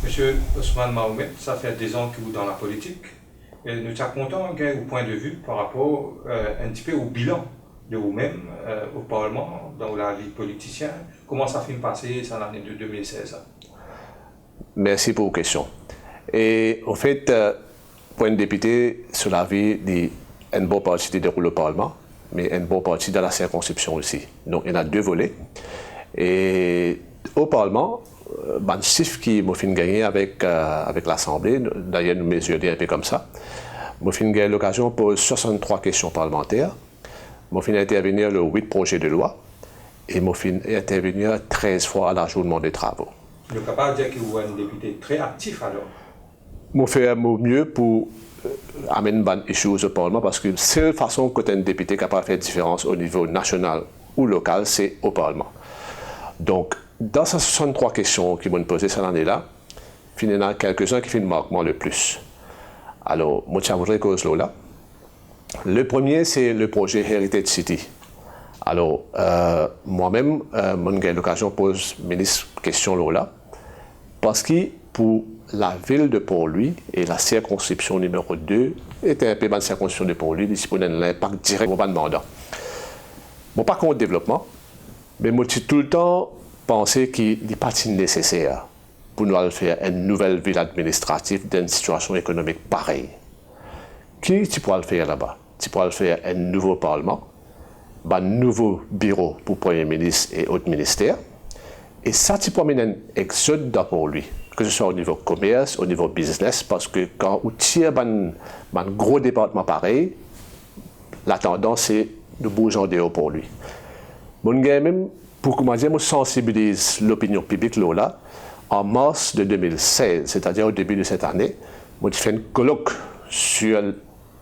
Monsieur Ousmane Mahomet, ça fait 10 ans que vous êtes dans la politique. Et nous sommes contents au point de vue par rapport un petit peu au bilan de vous-même au Parlement, dans la vie politicienne. Comment ça fait passer ça l'année de 2016? Merci pour vos questions. Et au fait, pour un député, cela veut dire une bonne partie de déroule au Parlement, mais une bonne partie de la circonscription aussi. Donc il y en a deux volets. Et au Parlement, le chiffre qui m'a fait gagner avec l'Assemblée, d'ailleurs nous mesurons un peu comme ça, m'a fait gagner l'occasion pour 63 questions parlementaires, m'a fait intervenir le 8 projets de loi et m'a fait intervenir 13 fois à l'ajournement des travaux. Je suis capable de dire que vous êtes un député très actif alors. Je fais mon mieux pour amener des choses au Parlement parce que la seule façon que un député est capable de faire différence au niveau national ou local, c'est au Parlement. Donc, dans ces 63 questions qui m'ont posées cette année-là, il y en a quelques-uns qui font marquement le plus. Alors, moi, je voudrais cause là. Le premier, c'est le projet Heritage City. Alors, moi-même, j'ai eu l'occasion de poser ministre question là, parce que pour la ville de Port-Louis et la circonscription numéro 2 était un peu de circonscription de Port-Louis, qui a un impact direct au mandat. Bon, pas contre le développement, mais moi, j'ai tout le temps pensé qu'il n'est pas nécessaire pour nous faire une nouvelle ville administrative dans une situation économique pareille. Qui tu pourras le faire là-bas? Tu pourras le faire un nouveau Parlement, un nouveau bureau pour le Premier ministre et autres ministères. Et ça, tu peux amener un exode pour lui, que ce soit au niveau commerce, au niveau business, parce que quand on tire un gros département pareil, la tendance c'est de bouger en dehors pour lui. Mon gars, même, pour comment dire, on sensibilise l'opinion publique là, en mars de 2016, c'est-à-dire au début de cette année, on fait un colloque sur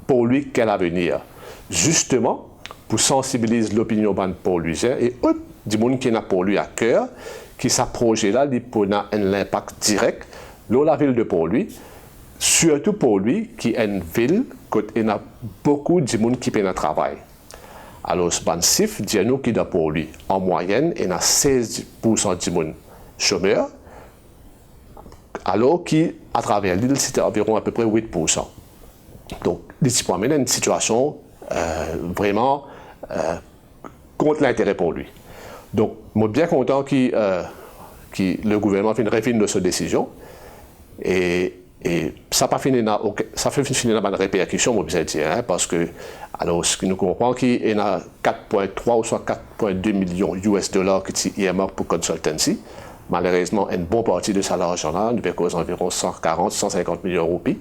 pour lui quel avenir, justement pour sensibiliser l'opinion pour lui et autres du monde qui n'a pour lui à cœur, qui s'approche là, pour un impact direct dans la ville de Port-Louis, surtout pour lui qui est une ville où il y a beaucoup de monde qui peut travailler. Alors, ce chiffre dit nous qui est pour lui, en moyenne, il y a 16% de monde chômeurs, alors qu'à travers l'île, c'était environ à peu près 8%. Donc, il peut amener une situation vraiment contre l'intérêt pour lui. Donc, je suis bien content que le gouvernement fait une de cette décision. Et ça n'a pas fini dans une répercussion, je vais dire, parce que, alors, ce que nous comprenons, qu'il y a 4,3 ou soit 4,2 millions US dollars qui sont earmarqués pour consultancy. Malheureusement, une bonne partie de ça, l'argent-là, nous payons environ 140, 150 millions de roupies,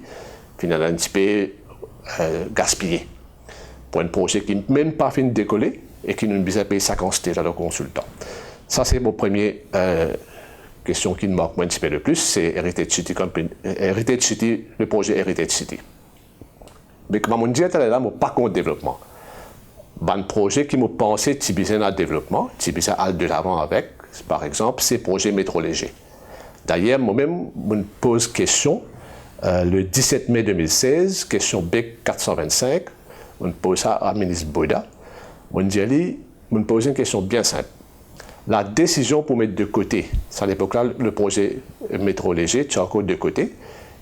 finalement, un petit peu gaspillé pour un projet qui n'a même pas fini de décoller et qui nous a payé 50 à nos consultants. Ça, c'est mon premier question qui me marque un petit peu le plus, c'est Heritage City, le projet Heritage City. Mais comme on dit, là, je ne suis pas contre le développement. Un projet qui m'a pensé Tibisa dans le développement, Tibisa aller de l'avant avec, par exemple, c'est le projet métro léger. D'ailleurs, moi-même, je me pose question, le 17 mai 2016, question BEC 425, on me pose ça à ministre Bouda. On me pose une question bien simple. La décision pour mettre de côté, à l'époque-là, le projet métro léger, tu as encore de côté,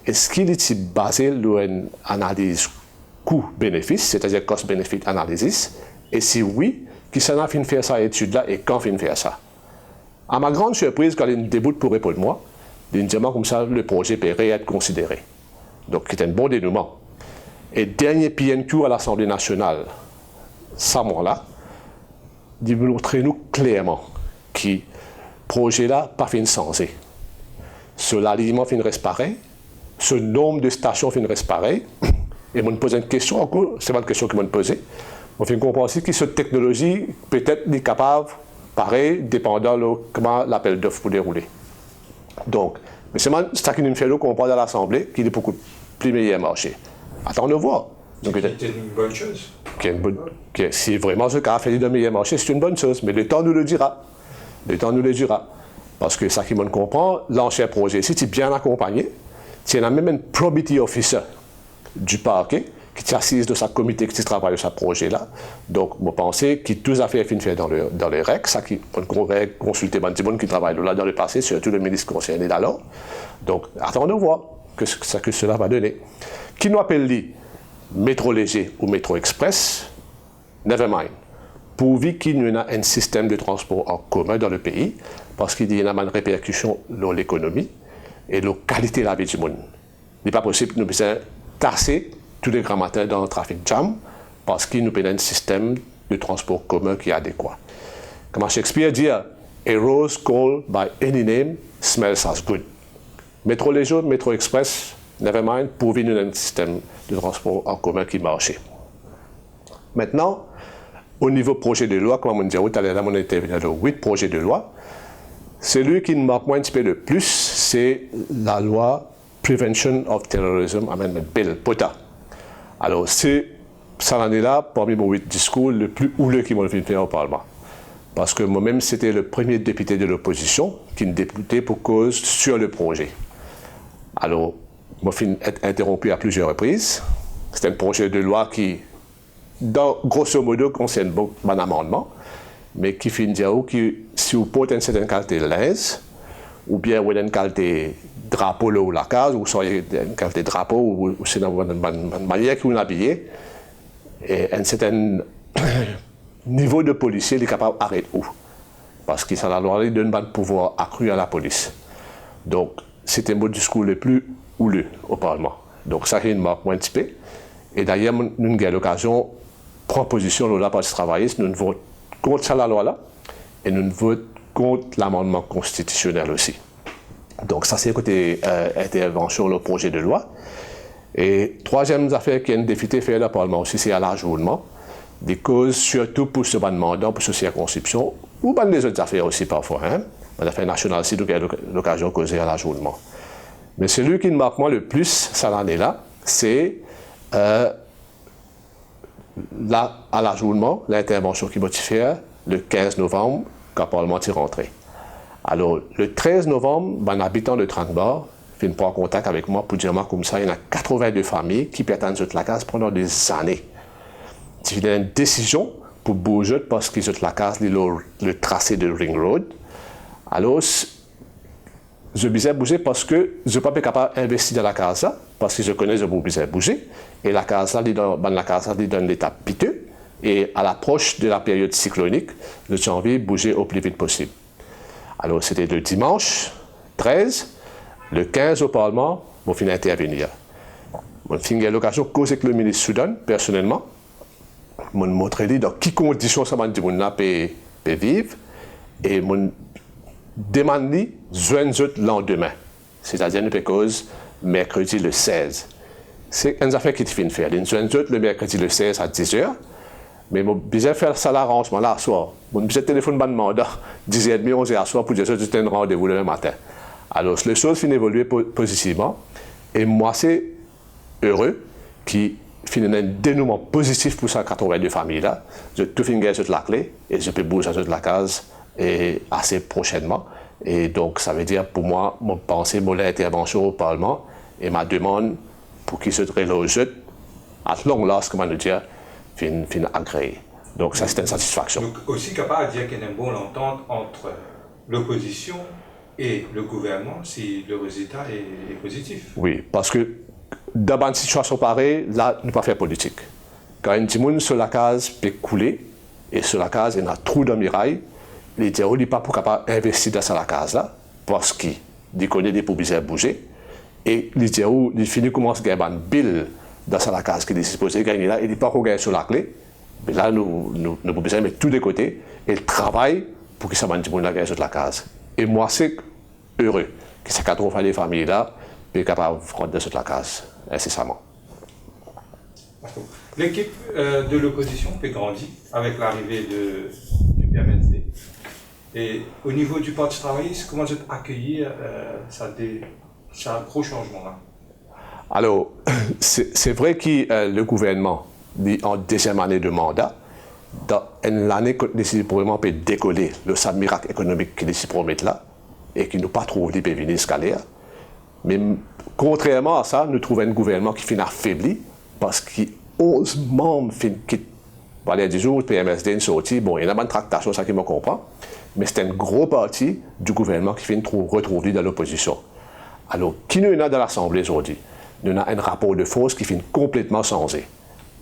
est-ce qu'il est basé sur une analyse coût-bénéfice, c'est-à-dire cost-benefit analysis, et si oui, qui s'en a fait faire ça étude-là et quand fait faire ça? À ma grande surprise, quand il déboute pour répondre moi, il dit comme ça, le projet peut être considéré. Donc, c'est un bon dénouement. Et dernier PNQ à l'Assemblée nationale, ça, moi-là, il montrer nous clairement que le projet-là n'a pas fait sensé. Ce l'alignement fin reste pareil, ce nombre de stations fin reste pareil, et on me pose une question, encore, c'est pas une question que je me posée, on fait comprendre aussi que cette technologie peut-être est capable, pareil, dépendant de comment l'appel d'offres pour dérouler. Donc, mais c'est ça qui nous fait comprendre à l'Assemblée qu'il est beaucoup plus meilleur marché. Attendons de voir. C'est une bonne chose. Si vraiment ce cas a fait de meilleur marché, c'est une bonne chose, mais le temps nous le dira. Le temps nous le dira. Parce que ça qui me comprend, l'ancien projet, si tu es bien accompagné, tu as même un probity officer du parquet qui s'assise de sa comité qui travaille sur ce projet-là. Donc, je pense que toutes les affaires finissent dans les règles, ça qui on pourrait consulter les gens qui travaillent là dans le passé, surtout le ministre concerné d'alors. Donc, attendons de voir ce que cela va donner. Qui nous appelle les métro léger ou métro express, never mind. Pourvu qu'il y ait un système de transport en commun dans le pays, parce qu'il y a une répercussion sur l'économie et la qualité de la vie du monde. Il n'est pas possible de nous tasser tous les grands matins dans le trafic jam parce qu'il nous a un système de transport commun qui est adéquat. Comme Shakespeare dit, a rose called by any name smells as good. Métro léger, métro express, never mind, pourvu qu'il y ait un système de transport en commun qui marche. Maintenant, au niveau projet de loi, comme on dit, tout à l'heure, on était dans 8 projets de loi. Celui qui me marque moins un petit peu le plus, c'est la loi Prevention of Terrorism Amendment Bill, POTA. Alors, c'est, ça en est là, parmi mes 8 discours, le plus houleux qui m'a fait faire au Parlement. Parce que moi-même, c'était le premier député de l'opposition qui me députait pour cause sur le projet. Alors, moi, je été interrompu à plusieurs reprises. C'est un projet de loi qui, grosso modo, concerne beaucoup d'amendements, mais qui finit dire que si vous portez une certaine qualité de linge, ou bien vous avez une qualité drapeau là ou la case, ou soyez une qualité drapeau, ou c'est dans une manière que vous habillez, et un certain niveau de policier il est capable d'arrêter où. Parce que ça la loi donne un pouvoir accru à la police. Donc, c'était mon discours le plus houleux au Parlement. Donc, ça, c'est une marque moins un petit peu. Et d'ailleurs, nous avons eu l'occasion de prendre position dans la partie travailliste, nous votons contre ça, la loi-là, et nous votons contre l'amendement constitutionnel aussi. Donc, ça, c'est le côté intervention le projet de loi. Et troisième affaire qui est une déficit fait le Parlement aussi, c'est à l'ajournement des causes, surtout pour ce mandat, pour cette circonscription, ou bien les autres affaires aussi parfois. Hein? L'affaire nationale aussi, donc il y a l'occasion de causer à l'ajournement. Mais celui qui me marque moi le plus, ça l'année là, c'est à l'ajournement, l'intervention qui motifie le 15 novembre, quand le Parlement est rentré. Alors, le 13 novembre, un habitant de Tranquebar vient prendre contact avec moi pour dire, comme ça, il y a 82 familles qui attendent la case pendant des années. Il y a une décision pour bouger parce qu'ils ont la case, le tracé de Ring Road. Alors, je disais bouger parce que je ne suis pas capable d'investir dans la case là, parce que je connais je besoin bouger. Et la case là, il donne l'état piteux. Et à l'approche de la période cyclonique, j'ai envie de bouger au plus vite possible. Alors, c'était le dimanche 13, le 15 au Parlement, je finis intervenir. Je finis l'occasion de causer avec le ministre Soudan, personnellement. Je montre dans quelles conditions ça m'a dit peut vivre. Et je demande de joindre le lendemain. C'est-à-dire, nous cause mercredi le 16. C'est une affaire qui te fait faire. Nous joindre le mercredi le 16 à 10h. Mais je besoin faire ça l'arrangement là, soir. Je besoin téléphoner de mandat 10h30, 11h soir pour dire que j'ai un rendez-vous le matin. Alors, les choses finissent d'évoluer positivement. Et moi, c'est heureux qui finit un dénouement positif pour ces 82 familles-là. Je tout finis sur la clé et je peux bouger sur la case et assez prochainement. Et donc, ça veut dire pour moi, mon pensée, mon intervention au Parlement et ma demande pour qu'ils se relogent à long last, comment nous dire, fin agréé. Donc, ça, c'est une satisfaction. Donc, aussi capable de dire qu'il y a une bonne entente entre l'opposition et le gouvernement si le résultat est positif. Oui, parce que dans une situation pareille, là, nous ne pouvons pas faire politique. Quand un petit monde sur la case peut couler, et sur la case, il y a un trou dans le mirail, il dit, il n'est pas capable d'investir dans la case-là, parce qu'il connaît des publicités bouger, et il dit, il finit commence à gagner un bill dans la case qu'il est supposé gagner là, il n'est pas gagner sur la clé, mais là, nous pouvons mettre tous les côtés, et il travaille pour que ça mette tout le monde gagne sur la case. Et moi, c'est heureux que ces 80 familles-là soient capables de rentrer sur la case, incessamment. L'équipe de l'opposition peut grandir avec l'arrivée du PMNC. Et au niveau du Parti travailliste, comment vous accueillir ça gros changement là? Alors, c'est vrai que le gouvernement, en deuxième année de mandat, dans l'année que nous vraiment peut décoller le miracle économique qu'il nous promet là, et qui nous pas trop libre venir escalader. Mais contrairement à ça, nous trouvons un gouvernement qui finit affaibli parce qu'il 11 membres qui voilà, 10 jours, le PMSD est sorti. Bon, il y a une bonne tractation, ça qui me comprend. Mais c'est un gros parti du gouvernement qui finit retrouver dans l'opposition. Alors, qui nous a dans l'Assemblée aujourd'hui? Nous avons un rapport de force qui finit complètement changé,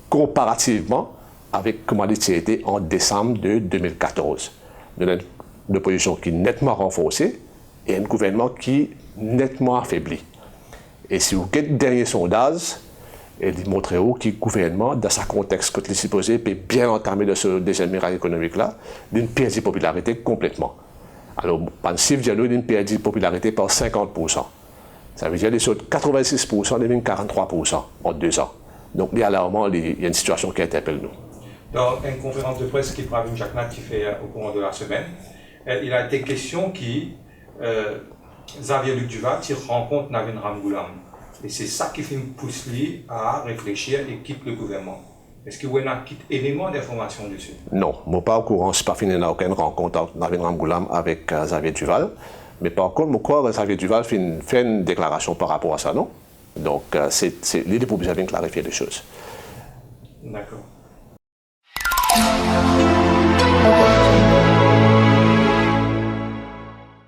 comparativement avec comment il était en décembre de 2014. Nous avons une opposition qui est nettement renforcée et un gouvernement qui est nettement affaibli. Et si vous regardez le dernier sondage, il montre que le gouvernement, dans ce contexte que il est supposé, peut bien entamer de ce deuxième miracle économique-là, d'une perte de popularité complètement. Alors, Pansif Diallo a une perte de popularité par 50%. Ça veut dire qu'il saute 86% devient 43% en 2 ans. Donc, alarmant, il y a une situation qui interpelle nous. Dans une conférence de presse qui Pravin Jagannath qui fait au cours de la semaine, il a été question Xavier Luc Duval rencontre Navin Ramgoolam. Et c'est ça qui fait me pousser à réfléchir et quitte le gouvernement. Est-ce qu'il y a un élément d'information dessus? Non, je ne suis pas au courant, je n'ai pas fini aucune rencontre entre Navin Ramgoolam avec Xavier Duval. Mais par contre, je crois que Xavier Duval fait une déclaration par rapport à ça, non? Donc, c'est l'idée pour bien clarifier les choses. D'accord.